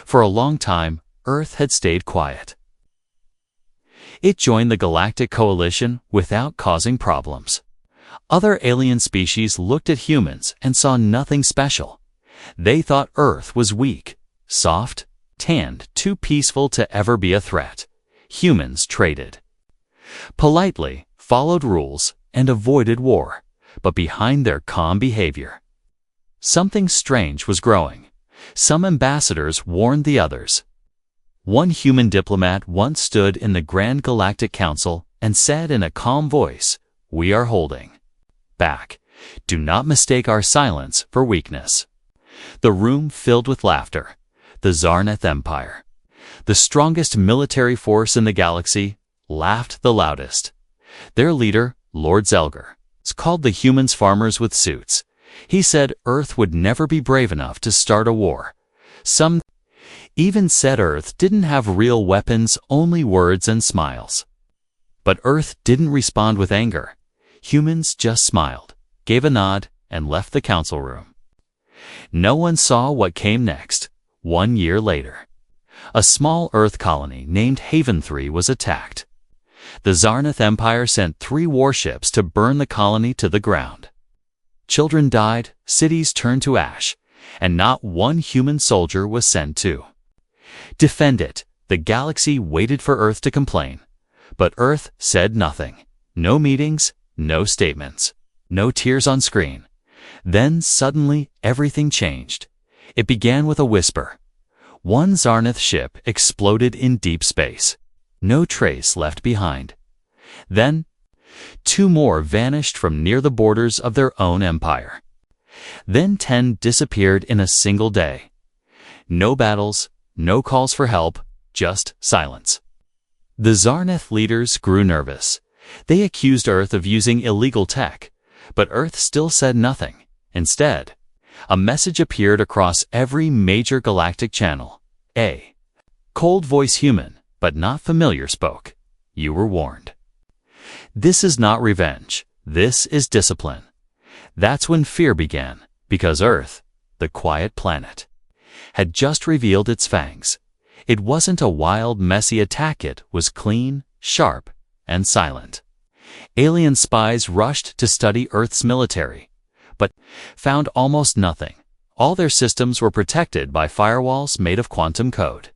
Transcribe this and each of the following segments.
For a long time, Earth had stayed quiet. It joined the Galactic Coalition without causing problems. Other alien species looked at humans and saw nothing special. They thought Earth was weak, soft, tanned, too peaceful to ever be a threat. Humans traded. Politely, followed rules, and avoided war, but behind their calm behavior, something strange was growing. Some ambassadors warned the others. One human diplomat once stood in the Grand Galactic Council and said in a calm voice, "We are holding back. Do not mistake our silence for weakness." The room filled with laughter. The Zarneth Empire, the strongest military force in the galaxy, laughed the loudest. Their leader, Lord Zelgar, called the humans farmers with suits. He said Earth would never be brave enough to start a war. Some even said Earth didn't have real weapons, only words and smiles. But Earth didn't respond with anger. Humans just smiled, gave a nod, and left the council room. No one saw what came next. 1 year later, a small Earth colony named Haven 3 was attacked. The Zarneth Empire sent 3 warships to burn the colony to the ground. Children died, cities turned to ash, and not one human soldier was sent to defend it. The galaxy waited for Earth to complain, but Earth said nothing. No meetings, no statements, no tears on screen. Then suddenly everything changed. It began with a whisper. One Zarneth ship exploded in deep space. No trace left behind. Then 2 more vanished from near the borders of their own empire. Then 10 disappeared in a single day. No battles, no calls for help, just silence. The Zarneth leaders grew nervous. They accused Earth of using illegal tech, but Earth still said nothing. Instead, a message appeared across every major galactic channel. A cold voice human, but not familiar, spoke. You were warned. This is not revenge. This is discipline. That's when fear began, because Earth, the quiet planet, had just revealed its fangs. It wasn't a wild, messy attack. It was clean, sharp, and silent. Alien spies rushed to study Earth's military, but found almost nothing. All their systems were protected by firewalls made of quantum code.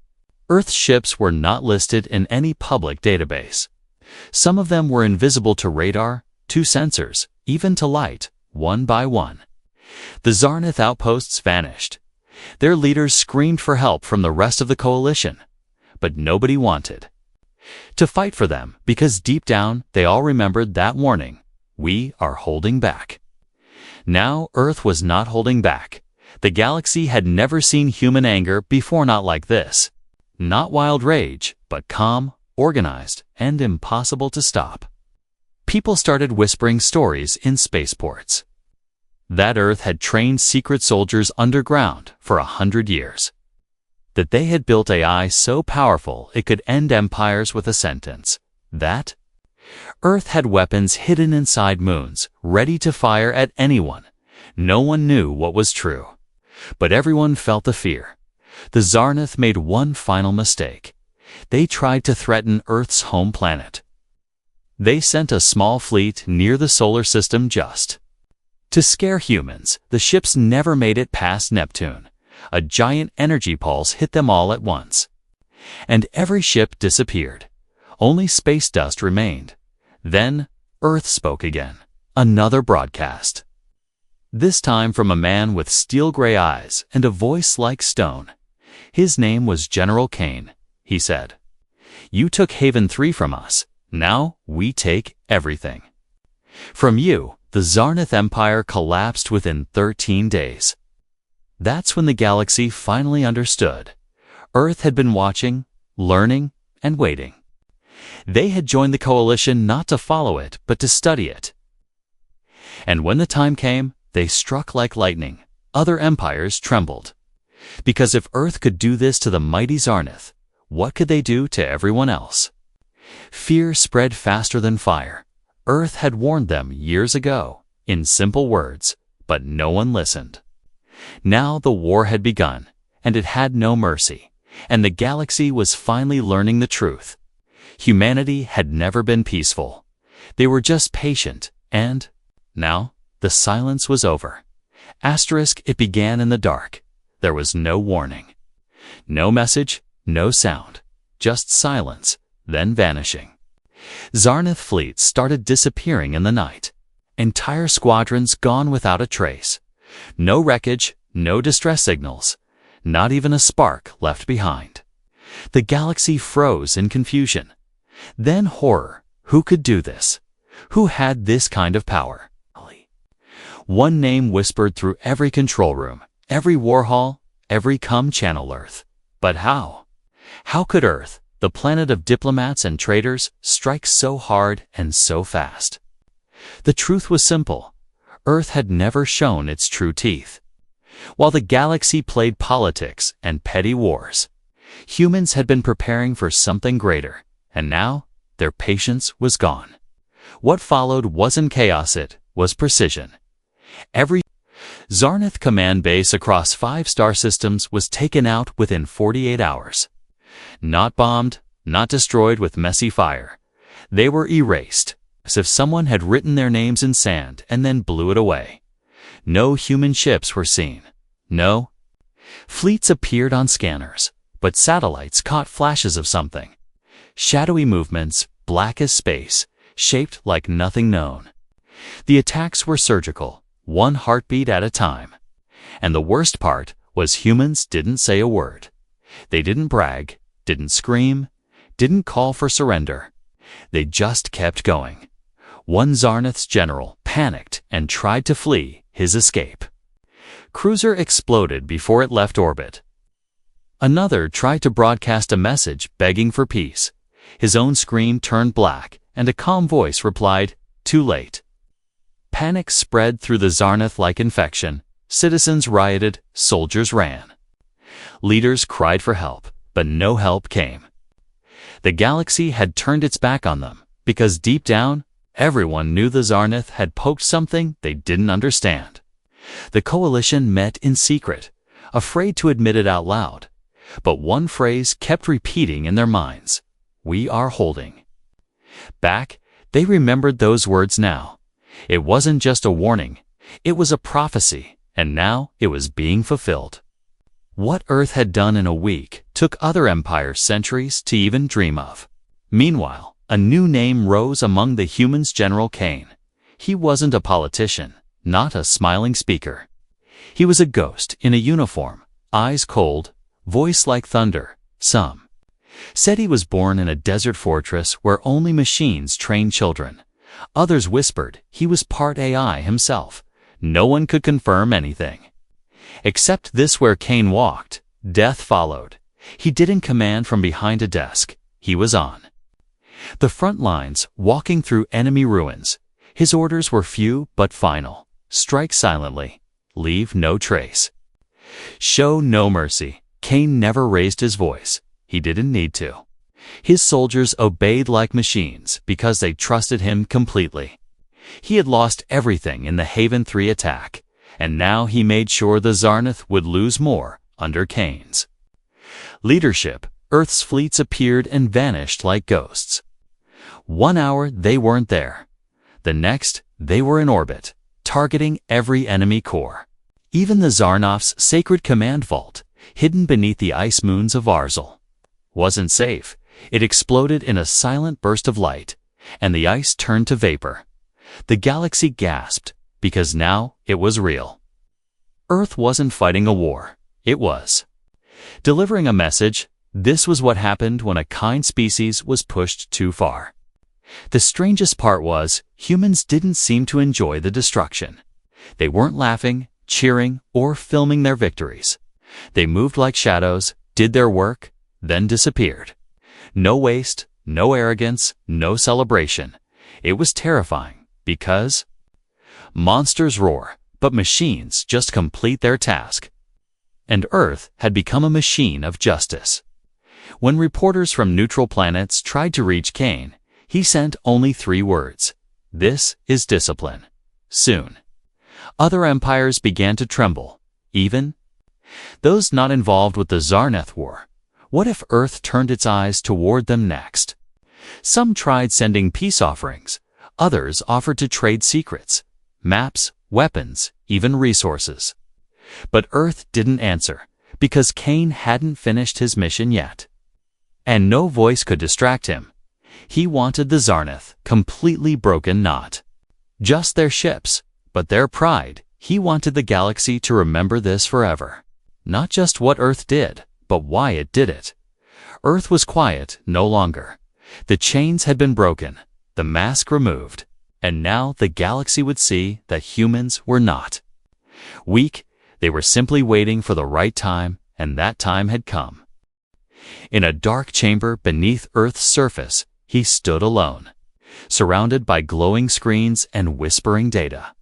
Earth's ships were not listed in any public database. Some of them were invisible to radar, to sensors, even to light, one by one. The Zarneth outposts vanished. Their leaders screamed for help from the rest of the coalition, but nobody wanted to fight for them because deep down they all remembered that warning. We are holding back. Now Earth was not holding back. The galaxy had never seen human anger before, not like this. Not wild rage, but calm, organized, and impossible to stop. People started whispering stories in spaceports that Earth had trained secret soldiers underground for 100 years. That they had built AI so powerful it could end empires with a sentence. That Earth had weapons hidden inside moons, ready to fire at anyone. No one knew what was true, but everyone felt the fear. The Zarneth made one final mistake. They tried to threaten Earth's home planet. They sent a small fleet near the solar system just to scare humans. The ships never made it past Neptune. A giant energy pulse hit them all at once, and every ship disappeared. Only space dust remained. Then Earth spoke again. Another broadcast. This time from a man with steel-gray eyes and a voice like stone. His name was General Kane. He said, "You took Haven 3 from us. Now we take everything from you." The Zarneth Empire collapsed within 13 days. That's when the galaxy finally understood. Earth had been watching, learning, and waiting. They had joined the coalition not to follow it, but to study it. And when the time came, they struck like lightning. Other empires trembled. Because if Earth could do this to the mighty Zarneth, what could they do to everyone else? Fear spread faster than fire. Earth had warned them years ago, in simple words, but no one listened. Now the war had begun, and it had no mercy. And the galaxy was finally learning the truth. Humanity had never been peaceful. They were just patient, and now the silence was over. It began in the dark. There was no warning. No message, no sound, just silence, then vanishing. Zarnath fleets started disappearing in the night. Entire squadrons gone without a trace. No wreckage, no distress signals, not even a spark left behind. The galaxy froze in confusion. Then horror. Who could do this? Who had this kind of power? One name whispered through every control room, every war hall, every channel Earth. But how? How could Earth, the planet of diplomats and traitors, strike so hard and so fast? The truth was simple. Earth had never shown its true teeth. While the galaxy played politics and petty wars, humans had been preparing for something greater, and now their patience was gone. What followed wasn't chaos, it was precision. Every Zarnath command base across 5 star systems was taken out within 48 hours. Not bombed, not destroyed with messy fire. They were erased, as if someone had written their names in sand and then blew it away. No human ships were seen. No fleets appeared on scanners, but satellites caught flashes of something. Shadowy movements, black as space, shaped like nothing known. The attacks were surgical, one heartbeat at a time. And the worst part was humans didn't say a word. They didn't brag, didn't scream, didn't call for surrender. They just kept going. One Zarnath's general panicked and tried to flee his escape. Cruiser exploded before it left orbit. Another tried to broadcast a message begging for peace. His own screen turned black, and a calm voice replied, "Too late." Panic spread through the Zarnath like infection. Citizens rioted, soldiers ran. Leaders cried for help, but no help came. The galaxy had turned its back on them, because deep down, everyone knew the Zarnath had poked something they didn't understand. The coalition met in secret, afraid to admit it out loud. But one phrase kept repeating in their minds: "We are holding back." They remembered those words now. It wasn't just a warning, it was a prophecy, and now it was being fulfilled. What Earth had done in a week took other empires centuries to even dream of. Meanwhile, a new name rose among the humans: General Kane. He wasn't a politician, not a smiling speaker. He was a ghost in a uniform, eyes cold, voice like thunder. Some said he was born in a desert fortress where only machines train children. Others whispered he was part AI himself. No one could confirm anything. Except this: where Kane walked, death followed. He didn't command from behind a desk. He was on the front lines, walking through enemy ruins. His orders were few but final. Strike silently. Leave no trace. Show no mercy. Kane never raised his voice. He didn't need to. His soldiers obeyed like machines because they trusted him completely. He had lost everything in the Haven 3 attack, and now he made sure the Zarnath would lose more under Kane's leadership. Earth's fleets appeared and vanished like ghosts. 1 hour they weren't there. The next, they were in orbit, targeting every enemy core. Even the Zarnath's sacred command vault, hidden beneath the ice moons of Arzel, wasn't safe. It exploded in a silent burst of light, and the ice turned to vapor. The galaxy gasped, because now it was real. Earth wasn't fighting a war. It was delivering a message. This was what happened when a kind species was pushed too far. The strangest part was, humans didn't seem to enjoy the destruction. They weren't laughing, cheering, or filming their victories. They moved like shadows, did their work, then disappeared. No waste, no arrogance, no celebration. It was terrifying, because monsters roar, but machines just complete their task. And Earth had become a machine of justice. When reporters from neutral planets tried to reach Kane, he sent only 3 words: "This is discipline." Soon, other empires began to tremble, even those not involved with the Zarnath War. What if Earth turned its eyes toward them next? Some tried sending peace offerings. Others offered to trade secrets, maps, weapons, even resources. But Earth didn't answer, because Cain hadn't finished his mission yet. And no voice could distract him. He wanted the Zarneth, completely broken not just their ships, but their pride. He wanted the galaxy to remember this forever. Not just what Earth did, but why it did it. Earth was quiet no longer. The chains had been broken, the mask removed, and now the galaxy would see that humans were not weak. They were simply waiting for the right time, and that time had come. In a dark chamber beneath Earth's surface, he stood alone, surrounded by glowing screens and whispering data.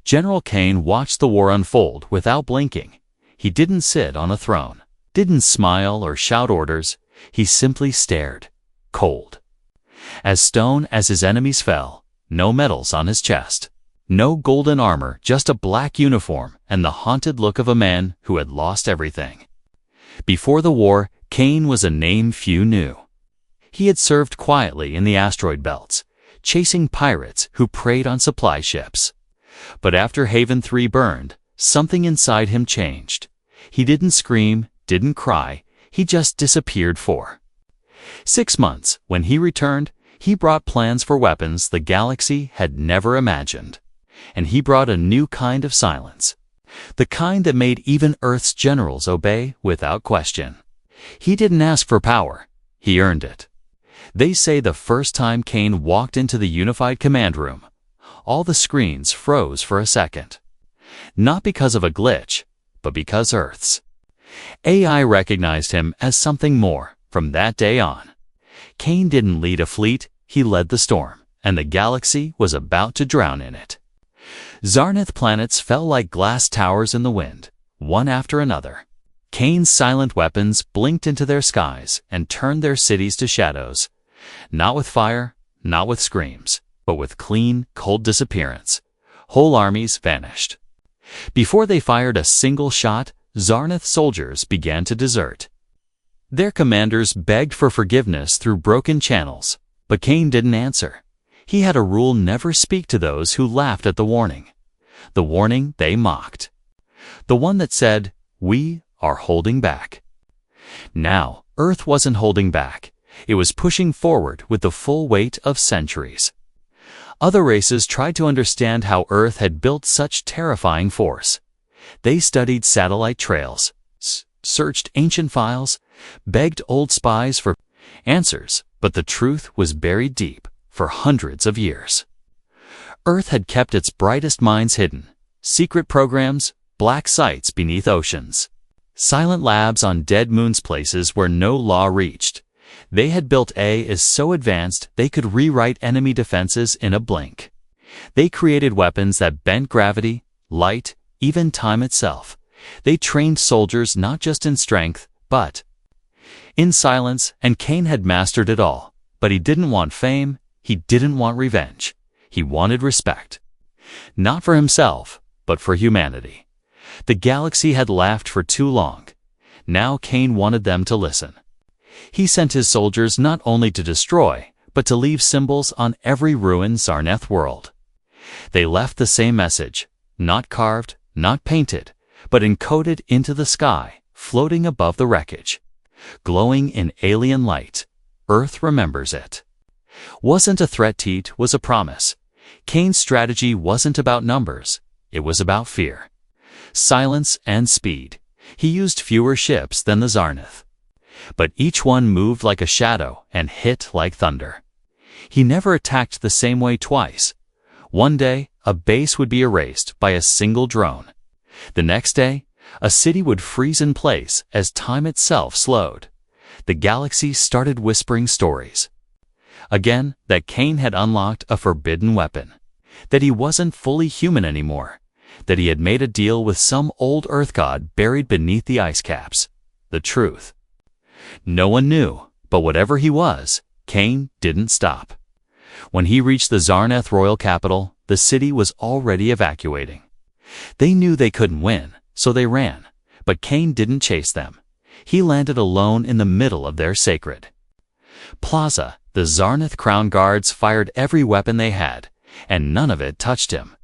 General Cain watched the war unfold without blinking. He didn't sit on a throne, didn't smile or shout orders. He simply stared, cold as stone as his enemies fell. No medals on his chest, no golden armor, just a black uniform and the haunted look of a man who had lost everything. Before the war, Cain was a name few knew. He had served quietly in the asteroid belts, chasing pirates who preyed on supply ships. But after Haven 3 burned, something inside him changed. He didn't scream, didn't cry, he just disappeared for 6 months. When he returned, he brought plans for weapons the galaxy had never imagined. And he brought a new kind of silence, the kind that made even Earth's generals obey without question. He didn't ask for power, he earned it. They say the first time Cain walked into the unified command room, all the screens froze for a second. Not because of a glitch, but because Earth's AI recognized him as something more. From that day on, Cain didn't lead a fleet, he led the storm, and the galaxy was about to drown in it. Zarneth planets fell like glass towers in the wind, one after another. Cain's silent weapons blinked into their skies and turned their cities to shadows. Not with fire, not with screams, but with clean, cold disappearance. Whole armies vanished. Before they fired a single shot, Zarneth soldiers began to desert. Their commanders begged for forgiveness through broken channels, but Cain didn't answer. He had a rule: never speak to those who laughed at the warning they mocked. The one that said, "We are holding back." Now, Earth wasn't holding back. It was pushing forward with the full weight of centuries. Other races tried to understand how Earth had built such terrifying force. They studied satellite trails, searched ancient files, begged old spies for answers, but the truth was buried deep for hundreds of years. Earth had kept its brightest minds hidden, secret programs, black sites beneath oceans, silent labs on dead moons, places where no law reached. They had built AIs so advanced they could rewrite enemy defenses in a blink. They created weapons that bent gravity, light, even time itself. They trained soldiers not just in strength, but in silence, and Cain had mastered it all. But he didn't want fame, he didn't want revenge. He wanted respect. Not for himself, but for humanity. The galaxy had laughed for too long. Now Cain wanted them to listen. He sent his soldiers not only to destroy, but to leave symbols on every ruined Zarneth world. They left the same message, not carved, not painted, but encoded into the sky, floating above the wreckage. Glowing in alien light, Earth remembers it. Wasn't a threat, it was a promise. Cain's strategy wasn't about numbers, it was about fear, silence, and speed. He used fewer ships than the Zarneth, but each one moved like a shadow and hit like thunder. He never attacked the same way twice. One day, a base would be erased by a single drone. The next day, a city would freeze in place as time itself slowed. The galaxy started whispering stories. Again, that Cain had unlocked a forbidden weapon. That he wasn't fully human anymore. That he had made a deal with some old Earth god buried beneath the ice caps. The truth. No one knew, but whatever he was, Cain didn't stop. When he reached the Zarneth royal capital, the city was already evacuating. They knew they couldn't win, so they ran. But Cain didn't chase them. He landed alone in the middle of their sacred plaza. The Zarnath Crown Guards fired every weapon they had, and none of it touched him.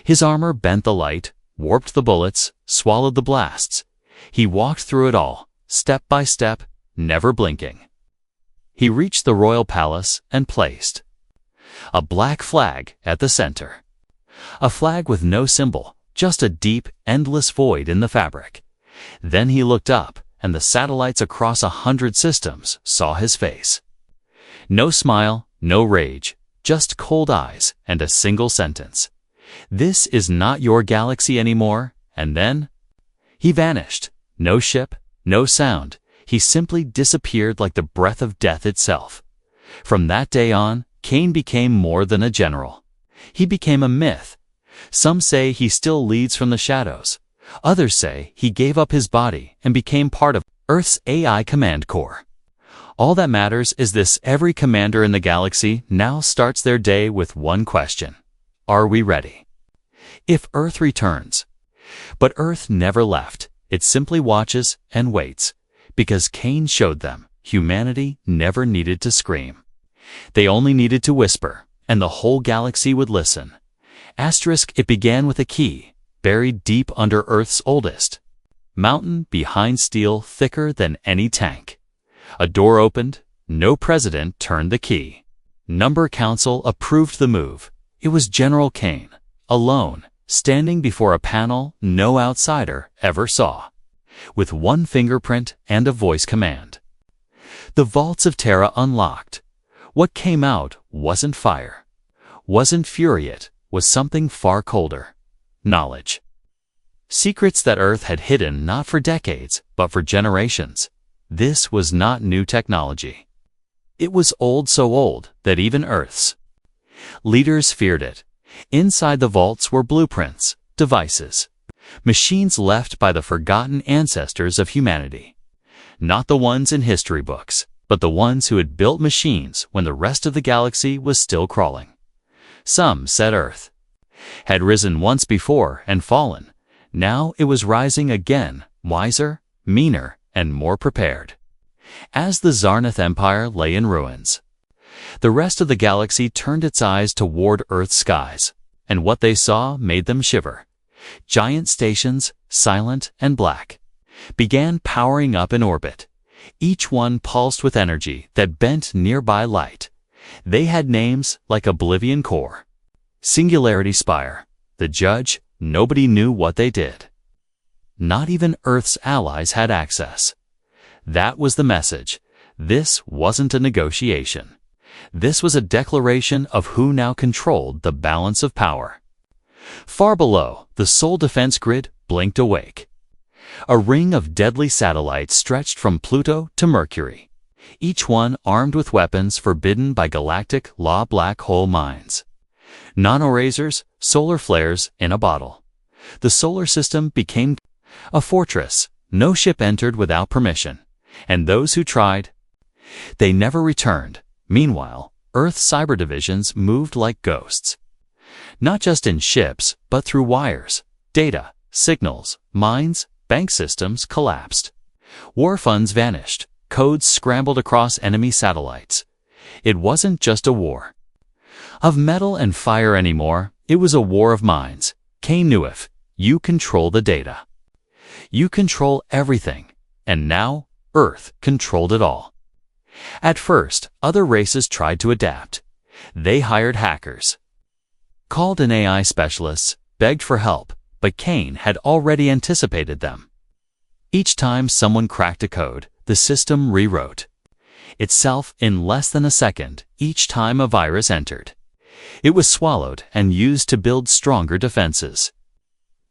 His armor bent the light, warped the bullets, swallowed the blasts. He walked through it all, step by step, never blinking. He reached the royal palace and placed a black flag at the center. A flag with no symbol, just a deep, endless void in the fabric. Then he looked up, and the satellites across 100 systems saw his face. No smile, no rage, just cold eyes and a single sentence. "This is not your galaxy anymore." And then he vanished. No ship, no sound. He simply disappeared like the breath of death itself. From that day on, Kane became more than a general. He became a myth. Some say he still leads from the shadows. Others say he gave up his body and became part of Earth's AI command corps. All that matters is this: every commander in the galaxy now starts their day with one question: are we ready? If Earth returns. But Earth never left. It simply watches and waits, because Kane showed them humanity never needed to scream. They only needed to whisper, and the whole galaxy would listen. It began with a key, buried deep under Earth's oldest mountain, behind steel thicker than any tank. A door opened. No president turned the key. Number Council approved the move. It was General Kane, alone, standing before a panel no outsider ever saw, with one fingerprint and a voice command. The vaults of Terra unlocked. What came out wasn't fire, wasn't fury, it was something far colder: knowledge. Secrets that Earth had hidden not for decades, but for generations. This was not new technology. It was old, so old that even Earth's leaders feared it. Inside the vaults were blueprints, devices, machines left by the forgotten ancestors of humanity. Not the ones in history books, but the ones who had built machines when the rest of the galaxy was still crawling. Some said Earth had risen once before and fallen. Now it was rising again, wiser, meaner, and more prepared. As the Zarnath Empire lay in ruins, the rest of the galaxy turned its eyes toward Earth's skies, and what they saw made them shiver. Giant stations, silent and black, began powering up in orbit. Each one pulsed with energy that bent nearby light. They had names like Oblivion Core, Singularity Spire, the Judge. Nobody knew what they did. Not even Earth's allies had access. That was the message. This wasn't a negotiation. This was a declaration of who now controlled the balance of power. Far below, the Sol defense grid blinked awake. A ring of deadly satellites stretched from Pluto to Mercury, each one armed with weapons forbidden by galactic law: black hole mines, nanorazors, solar flares in a bottle. The solar system became a fortress. No ship entered without permission, and those who tried, they never returned. Meanwhile, Earth's cyber divisions moved like ghosts. Not just in ships, but through wires. Data, signals, mines, bank systems collapsed. War funds vanished. Codes scrambled across enemy satellites. It wasn't just a war of metal and fire anymore. It was a war of minds. Kane knew if you control the data, you control everything. And now, Earth controlled it all. At first, other races tried to adapt. They hired hackers, called in AI specialists, begged for help, but Kane had already anticipated them. Each time someone cracked a code, the system rewrote itself in less than a second. Each time a virus entered, it was swallowed and used to build stronger defenses.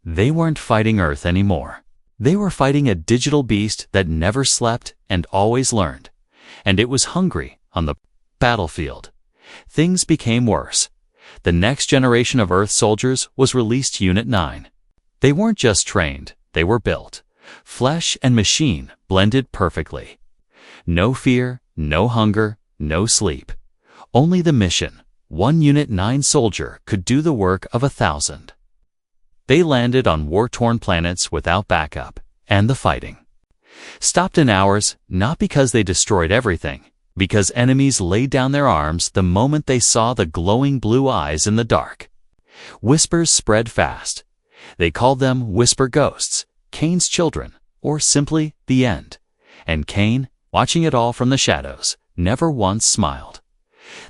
They weren't fighting Earth anymore. They were fighting a digital beast that never slept and always learned. And it was hungry on the battlefield. Things became worse. The next generation of Earth soldiers was released, Unit 9. They weren't just trained, they were built. Flesh and machine blended perfectly. No fear, no hunger, no sleep. Only the mission. One Unit 9 soldier could do the work of 1,000. They landed on war-torn planets without backup, and the fighting Stopped in hours, not because they destroyed everything, because enemies laid down their arms the moment they saw the glowing blue eyes in the dark. Whispers spread fast. They called them whisper ghosts, Cain's children, or simply the end. And Cain, watching it all from the shadows, never once smiled.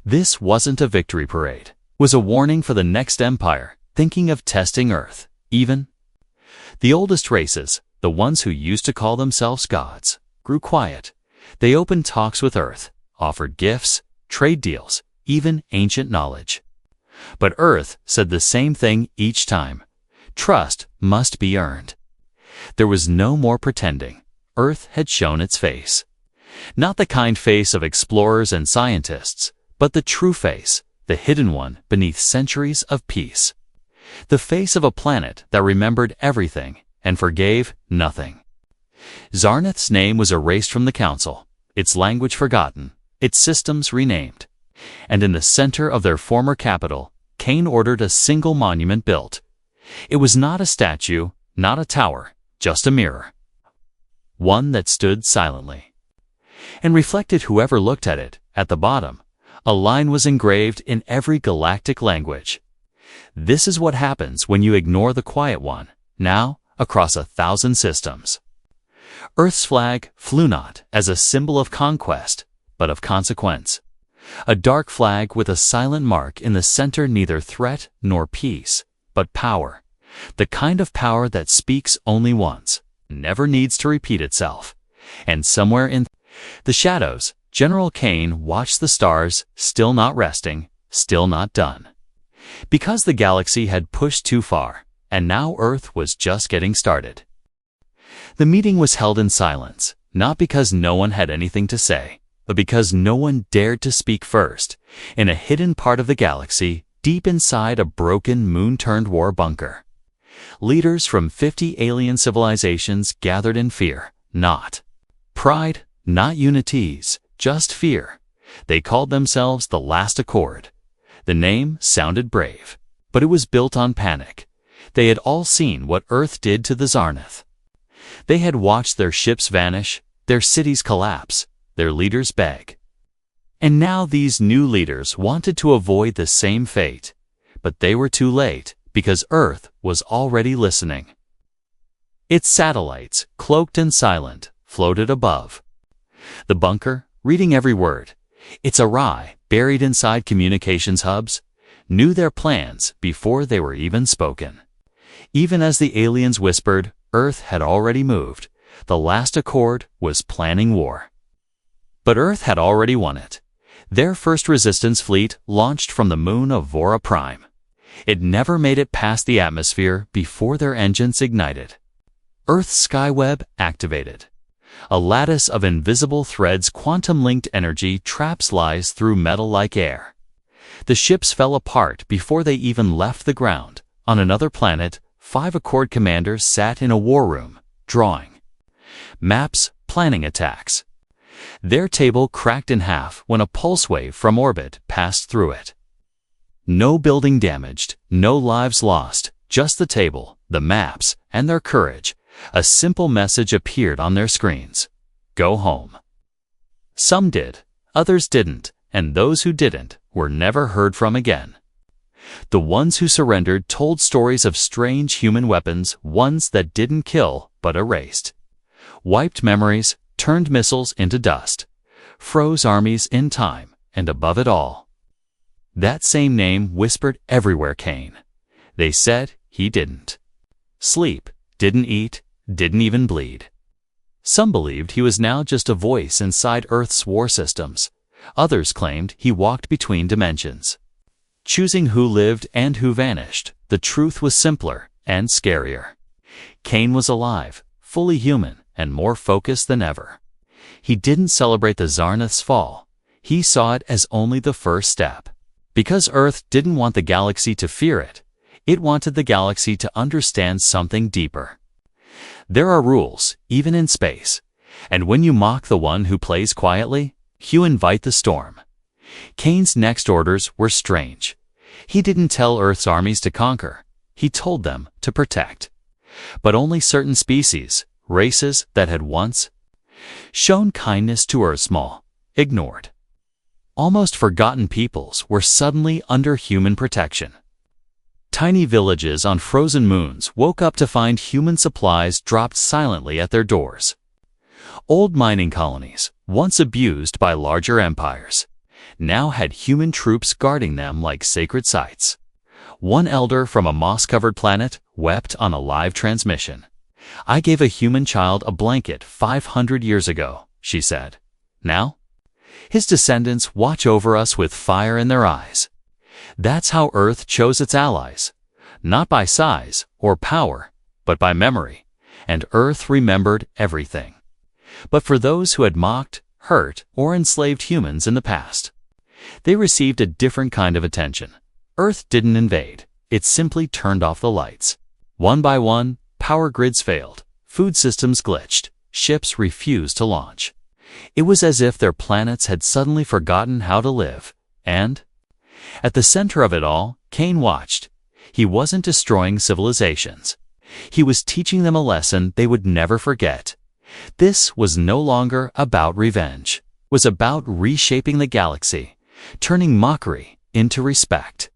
This wasn't a victory parade. It was a warning for the next empire, thinking of testing Earth, even. The oldest races, the ones who used to call themselves gods, grew quiet. They opened talks with Earth, offered gifts, trade deals, even ancient knowledge. But Earth said the same thing each time. Trust must be earned. There was no more pretending. Earth had shown its face. Not the kind face of explorers and scientists, but the true face, the hidden one beneath centuries of peace. The face of a planet that remembered everything and forgave nothing. Zarnath's name was erased from the council, its language forgotten, its systems renamed. And in the center of their former capital, Cain ordered a single monument built. It was not a statue, not a tower, just a mirror. One that stood silently. And reflected whoever looked at it. At the bottom, a line was engraved in every galactic language. This is what happens when you ignore the quiet one, now across 1,000 systems. Earth's flag flew not as a symbol of conquest, but of consequence. A dark flag with a silent mark in the center, neither threat nor peace, but power. The kind of power that speaks only once, never needs to repeat itself. And somewhere in the shadows, General Cain watched the stars, still not resting, still not done. Because the galaxy had pushed too far, and now Earth was just getting started. The meeting was held in silence, not because no one had anything to say, but because no one dared to speak first, in a hidden part of the galaxy, deep inside a broken moon-turned war bunker. Leaders from 50 alien civilizations gathered in fear, not pride, not unities, just fear. They called themselves the Last Accord. The name sounded brave, but it was built on panic. They had all seen what Earth did to the Zarnath. They had watched their ships vanish, their cities collapse, their leaders beg. And now these new leaders wanted to avoid the same fate, but they were too late, because Earth was already listening. Its satellites, cloaked and silent, floated above. The bunker, reading every word, its awry, buried inside communications hubs, knew their plans before they were even spoken. Even as the aliens whispered, Earth had already moved. The Last Accord was planning war. But Earth had already won it. Their first resistance fleet launched from the moon of Vora Prime. It never made it past the atmosphere before their engines ignited. Earth's skyweb activated. A lattice of invisible threads, quantum-linked energy traps lies through metal-like air. The ships fell apart before they even left the ground. On another planet, 5 Accord commanders sat in a war room, drawing maps, planning attacks. Their table cracked in half when a pulse wave from orbit passed through it. No building damaged, no lives lost, just the table, the maps, and their courage. A simple message appeared on their screens. Go home. Some did, others didn't, and those who didn't were never heard from again. The ones who surrendered told stories of strange human weapons, ones that didn't kill but erased. Wiped memories, turned missiles into dust, froze armies in time, and above it all, that same name whispered everywhere: Cain. They said he didn't sleep, didn't eat, didn't even bleed. Some believed he was now just a voice inside Earth's war systems. Others claimed he walked between dimensions, choosing who lived and who vanished. The truth was simpler and scarier. Cain was alive, fully human, and more focused than ever. He didn't celebrate the Zarnath's fall. He saw it as only the first step. Because Earth didn't want the galaxy to fear it, it wanted the galaxy to understand something deeper. There are rules, even in space, and when you mock the one who plays quietly, you invite the storm. Cain's next orders were strange. He didn't tell Earth's armies to conquer. He told them to protect. But only certain species, races that had once Shown kindness to Earth's small, ignored, almost forgotten peoples were suddenly under human protection. Tiny villages on frozen moons woke up to find human supplies dropped silently at their doors. Old mining colonies, once abused by larger empires, now had human troops guarding them like sacred sites. One elder from a moss-covered planet wept on a live transmission. "I gave a human child a blanket 500 years ago," she said. "Now, his descendants watch over us with fire in their eyes." That's how Earth chose its allies, not by size or power, but by memory, and Earth remembered everything. But for those who had mocked, hurt, or enslaved humans in the past, they received a different kind of attention. Earth didn't invade, it simply turned off the lights. One by one, power grids failed, food systems glitched, ships refused to launch. It was as if their planets had suddenly forgotten how to live, and at the center of it all, Cain watched. He wasn't destroying civilizations. He was teaching them a lesson they would never forget. This was no longer about revenge. It was about reshaping the galaxy, turning mockery into respect,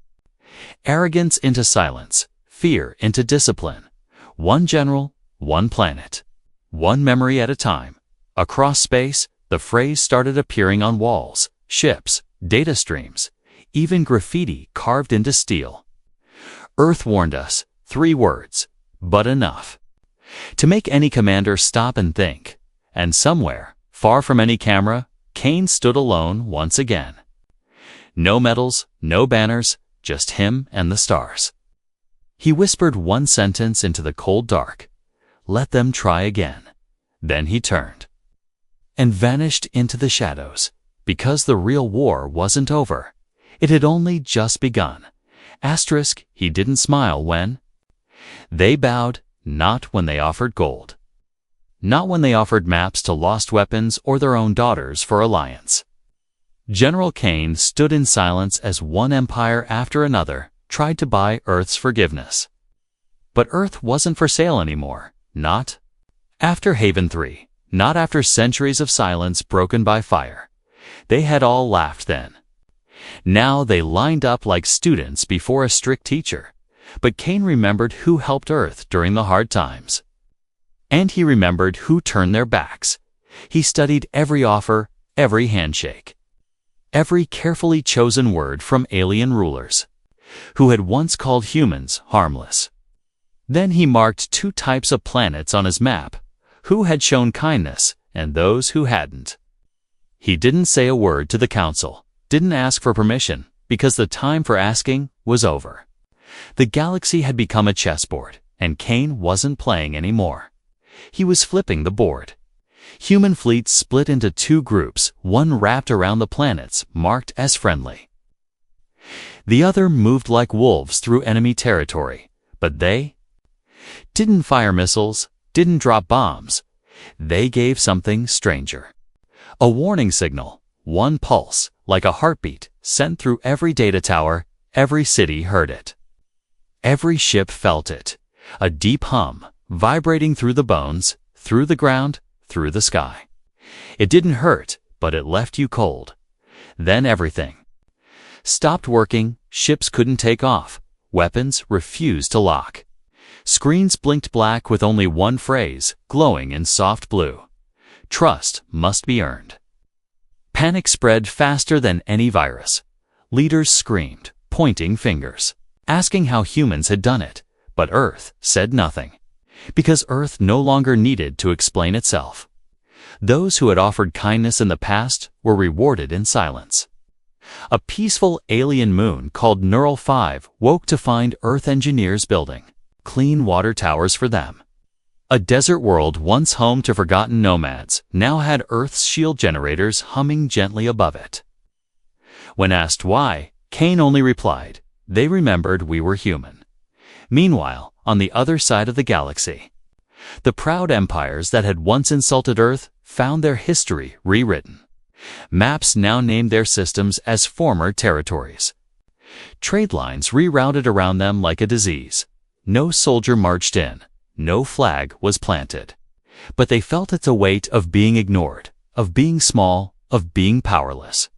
arrogance into silence, fear into discipline. One general, one planet, one memory at a time. Across space, the phrase started appearing on walls, ships, data streams, even graffiti carved into steel. Earth warned us, 3 words, but enough. To make any commander stop and think. And somewhere, far from any camera, Cain stood alone once again. No medals, no banners, just him and the stars. He whispered one sentence into the cold dark. "Let them try again." Then he turned and vanished into the shadows, because the real war wasn't over. It had only just begun. Asterisk, he didn't smile when they bowed, not when they offered gold. Not when they offered maps to lost weapons or their own daughters for alliance. General Cain stood in silence as one empire after another tried to buy Earth's forgiveness. But Earth wasn't for sale anymore, not after Haven 3, not after centuries of silence broken by fire. They had all laughed then. Now they lined up like students before a strict teacher. But Cain remembered who helped Earth during the hard times. And he remembered who turned their backs. He studied every offer, every handshake, every carefully chosen word from alien rulers, who had once called humans harmless. Then he marked 2 types of planets on his map, who had shown kindness and those who hadn't. He didn't say a word to the council, didn't ask for permission, because the time for asking was over. The galaxy had become a chessboard, and Cain wasn't playing anymore. He was flipping the board. Human fleets split into 2 groups, one wrapped around the planets marked as friendly. The other moved like wolves through enemy territory, but they didn't fire missiles, didn't drop bombs. They gave something stranger. A warning signal, one pulse, like a heartbeat, sent through every data tower. Every city heard it. Every ship felt it, a deep hum, vibrating through the bones, through the ground, through the sky. It didn't hurt, but it left you cold. Then everything stopped working, ships couldn't take off, weapons refused to lock. Screens blinked black with only one phrase, glowing in soft blue. Trust must be earned. Panic spread faster than any virus. Leaders screamed, pointing fingers, asking how humans had done it, but Earth said nothing, because Earth no longer needed to explain itself. Those who had offered kindness in the past were rewarded in silence. A peaceful alien moon called Neural 5 woke to find Earth engineers building clean water towers for them. A desert world once home to forgotten nomads now had Earth's shield generators humming gently above it. When asked why, Cain only replied, "They remembered we were human." Meanwhile, on the other side of the galaxy, the proud empires that had once insulted Earth found their history rewritten. Maps now named their systems as former territories. Trade lines rerouted around them like a disease. No soldier marched in, no flag was planted. But they felt its weight of being ignored, of being small, of being powerless.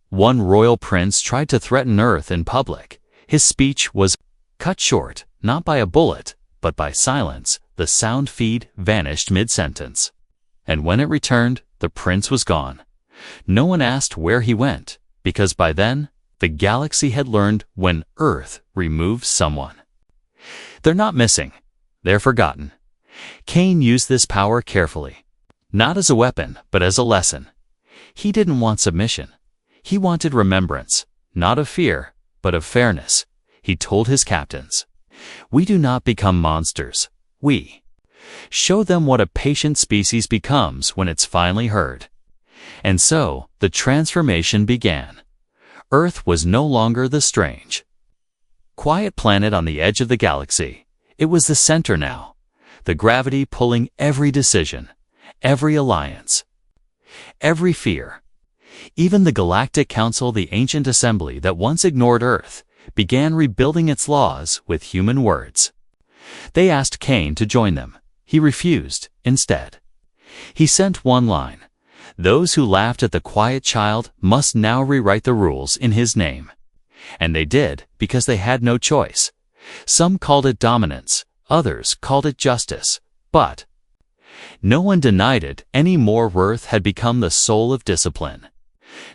One royal prince tried to threaten Earth in public. His speech was cut short, not by a bullet, but by silence. The sound feed vanished mid-sentence. And when it returned, the prince was gone. No one asked where he went, because by then, the galaxy had learned when Earth removes someone. They're not missing. They're forgotten. Cain used this power carefully. Not as a weapon, but as a lesson. He didn't want submission. He wanted remembrance, not of fear, but of fairness. He told his captains, "We do not become monsters. We show them what a patient species becomes when it's finally heard." And so, the transformation began. Earth was no longer the strange, quiet planet on the edge of the galaxy. It was the center now, the gravity pulling every decision, every alliance, every fear. Even the Galactic Council, the ancient assembly that once ignored Earth, began rebuilding its laws with human words. They asked Cain to join them. He refused instead. He sent one line: "Those who laughed at the quiet child must now rewrite the rules in his name." And they did, because they had no choice. Some called it dominance, others called it justice, but no one denied it any more. Earth had become the soul of discipline.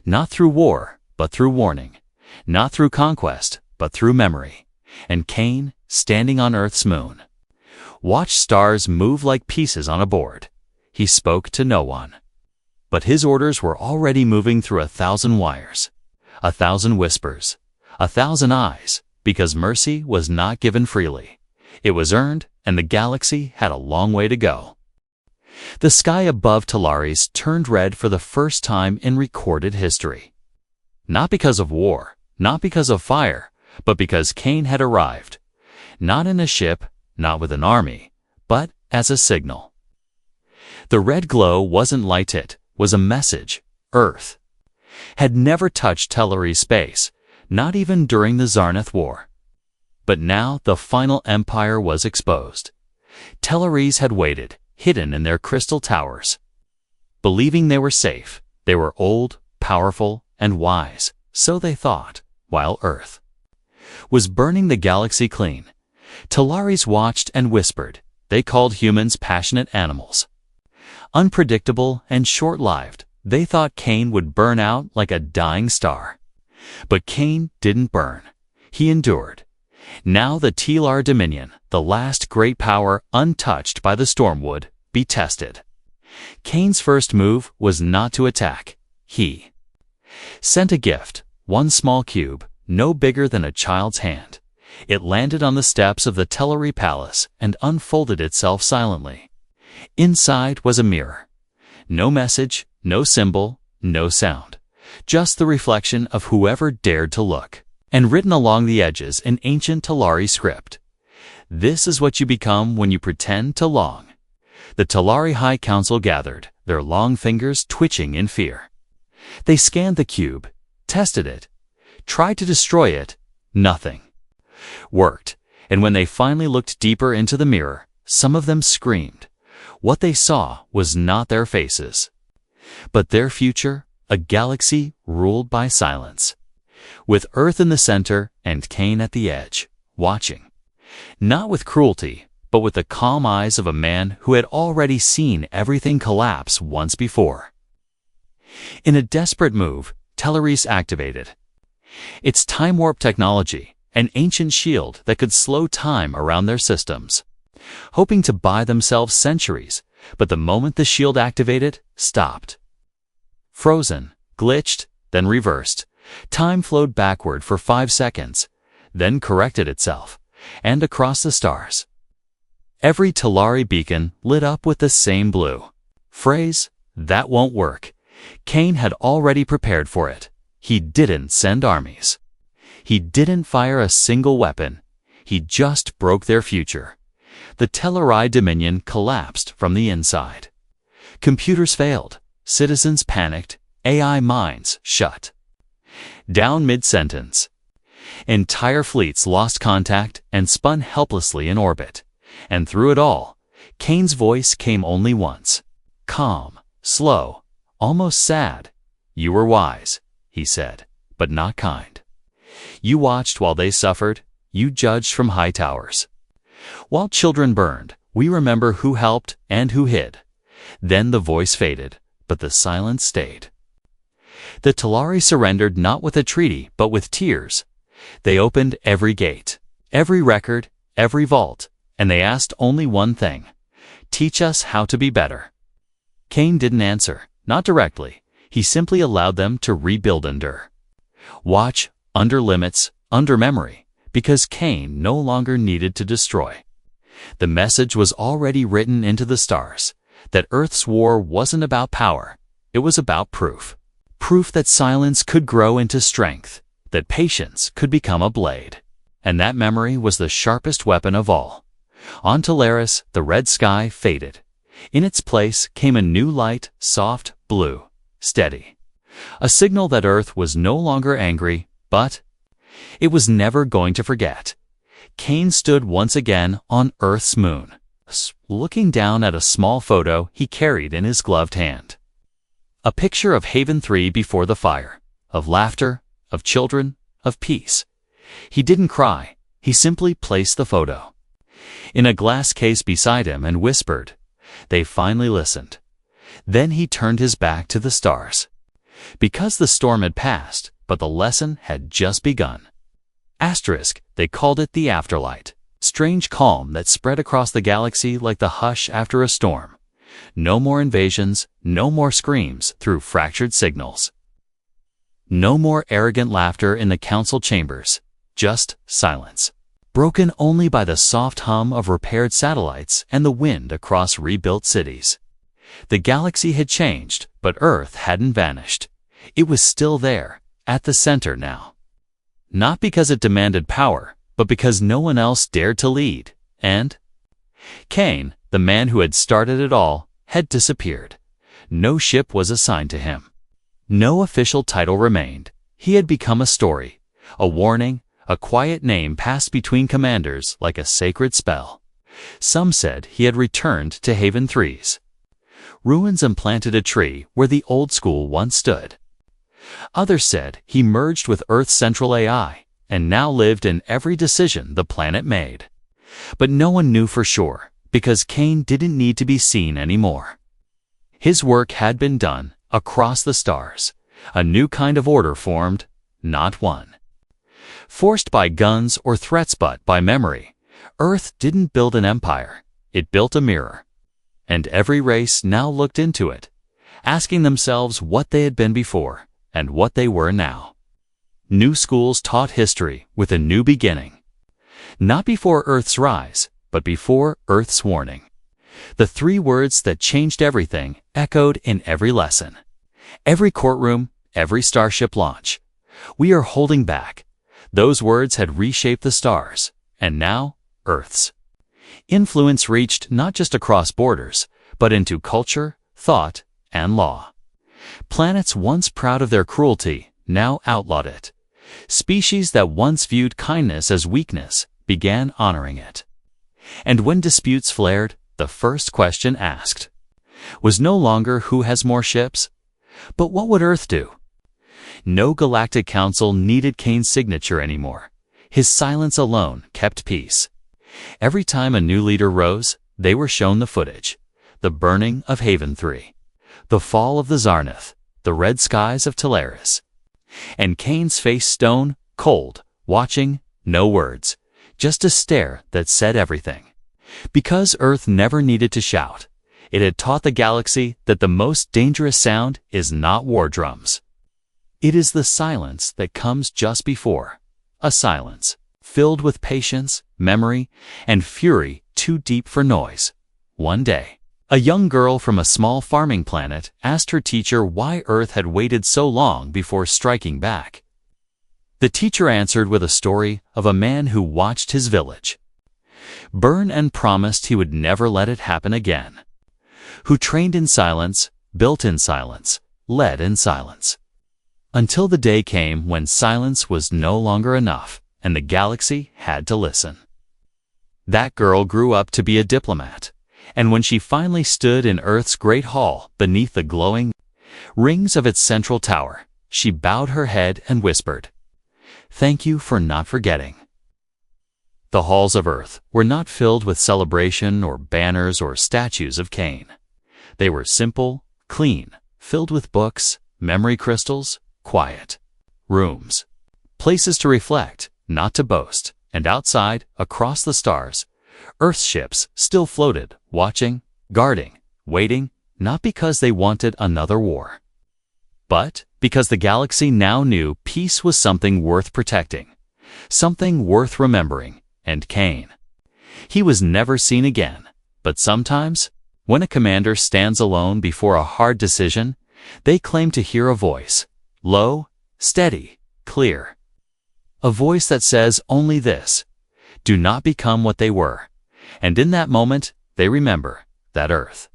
Not through war, but through warning. Not through conquest, but through memory. And Cain, standing on Earth's moon, watched stars move like pieces on a board. He spoke to no one. But his orders were already moving through 1,000 wires, 1,000 whispers, 1,000 eyes, because mercy was not given freely. It was earned, and the galaxy had a long way to go. The sky above Talaris turned red for the first time in recorded history. Not because of war, not because of fire, but because Cain had arrived. Not in a ship, not with an army, but as a signal. The red glow wasn't light, it was a message. Earth had never touched Talaris space, not even during the Zarnath War. But now the final empire was exposed. Talaris had waited, hidden in their crystal towers. Believing they were safe, they were old, powerful, and wise, so they thought, while Earth was burning the galaxy clean. Talaris watched and whispered. They called humans passionate animals. Unpredictable and short-lived, they thought Cain would burn out like a dying star. But Cain didn't burn. He endured. Now the Telar Dominion, the last great power untouched by the storm, would be tested. Cain's first move was not to attack. He sent a gift, one small cube, no bigger than a child's hand. It landed on the steps of the Telari Palace and unfolded itself silently. Inside was a mirror. No message, no symbol, no sound. Just the reflection of whoever dared to look. And written along the edges in ancient Talari script: "This is what you become when you pretend to long." The Talari High Council gathered, their long fingers twitching in fear. They scanned the cube, tested it, tried to destroy it. Nothing worked, and when they finally looked deeper into the mirror, some of them screamed. What they saw was not their faces, but their future, a galaxy ruled by silence. With Earth in the center and Cain at the edge, watching. Not with cruelty, but with the calm eyes of a man who had already seen everything collapse once before. In a desperate move, Talaris activated its time warp technology, an ancient shield that could slow time around their systems, hoping to buy themselves centuries, but the moment the shield activated, stopped. Frozen, glitched, then reversed. Time flowed backward for 5 seconds, then corrected itself, and across the stars. Every Talari beacon lit up with the same blue phrase: "That won't work." Cain had already prepared for it. He didn't send armies. He didn't fire a single weapon. He just broke their future. The Telari Dominion collapsed from the inside. Computers failed. Citizens panicked. AI minds shut down mid-sentence. Entire fleets lost contact and spun helplessly in orbit. And through it all, Kane's voice came only once. Calm, slow, almost sad. "You were wise," he said, "but not kind. You watched while they suffered. You judged from high towers. While children burned, we remember who helped and who hid." Then the voice faded, but the silence stayed. The Talari surrendered not with a treaty, but with tears. They opened every gate, every record, every vault, and they asked only one thing: teach us how to be better. Kane didn't answer, not directly. He simply allowed them to rebuild under watch, under limits, under memory, because Kane no longer needed to destroy. The message was already written into the stars, that Earth's war wasn't about power, it was about proof. Proof that silence could grow into strength, that patience could become a blade. And that memory was the sharpest weapon of all. On Talaris, the red sky faded. In its place came a new light, soft, blue, steady. A signal that Earth was no longer angry, but it was never going to forget. Kane stood once again on Earth's moon, looking down at a small photo he carried in his gloved hand. A picture of Haven 3 before the fire, of laughter, of children, of peace. He didn't cry, he simply placed the photo in a glass case beside him and whispered. They finally listened. Then he turned his back to the stars. Because the storm had passed, but the lesson had just begun. Asterisk, they called it the afterlight. Strange calm that spread across the galaxy like the hush after a storm. No more invasions, no more screams through fractured signals. No more arrogant laughter in the council chambers, just silence. Broken only by the soft hum of repaired satellites and the wind across rebuilt cities. The galaxy had changed, but Earth hadn't vanished. It was still there, at the center now. Not because it demanded power, but because no one else dared to lead, and Kane, the man who had started it all, had disappeared. No ship was assigned to him. No official title remained. He had become a story, a warning, a quiet name passed between commanders like a sacred spell. Some said he had returned to Haven 3's ruins and planted a tree where the old school once stood. Others said he merged with Earth's central AI and now lived in every decision the planet made. But no one knew for sure, because Kane didn't need to be seen anymore. His work had been done across the stars. A new kind of order formed, not one forced by guns or threats but by memory. Earth didn't build an empire, it built a mirror. And every race now looked into it, asking themselves what they had been before and what they were now. New schools taught history with a new beginning. Not before Earth's rise, but before Earth's warning. The three words that changed everything echoed in every lesson. Every courtroom, every starship launch. We are holding back. Those words had reshaped the stars, and now, Earth's influence reached not just across borders, but into culture, thought, and law. Planets once proud of their cruelty now outlawed it. Species that once viewed kindness as weakness began honoring it. And when disputes flared, the first question asked was no longer who has more ships, but what would Earth do? No Galactic Council needed Kane's signature anymore. His silence alone kept peace. Every time a new leader rose, they were shown the footage. The burning of Haven 3. The fall of the Zarnath. The red skies of Talaris. And Kane's face stone, cold, watching, no words. Just a stare that said everything. Because Earth never needed to shout. It had taught the galaxy that the most dangerous sound is not war drums. It is the silence that comes just before. A silence filled with patience, memory, and fury too deep for noise. One day, a young girl from a small farming planet asked her teacher why Earth had waited so long before striking back. The teacher answered with a story of a man who watched his village burn and promised he would never let it happen again. Who trained in silence, built in silence, led in silence. Until the day came when silence was no longer enough, and the galaxy had to listen. That girl grew up to be a diplomat, And when she finally stood in Earth's great hall beneath the glowing rings of its central tower, she bowed her head and whispered, "Thank you for not forgetting." The halls of Earth were not filled with celebration or banners or statues of Cain. They were simple, clean, filled with books, memory crystals, quiet rooms, places to reflect, not to boast. And outside, across the stars, Earth's ships still floated, watching, guarding, waiting, not because they wanted another war, but because the galaxy now knew peace was something worth protecting, something worth remembering. And Cain, he was never seen again. But sometimes, when a commander stands alone before a hard decision, they claim to hear a voice, low, steady, clear. A voice that says only this: do not become what they were. And in that moment, they remember that Earth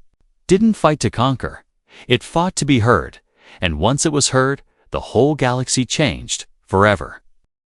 didn't fight to conquer. It fought to be heard. And once it was heard, the whole galaxy changed forever.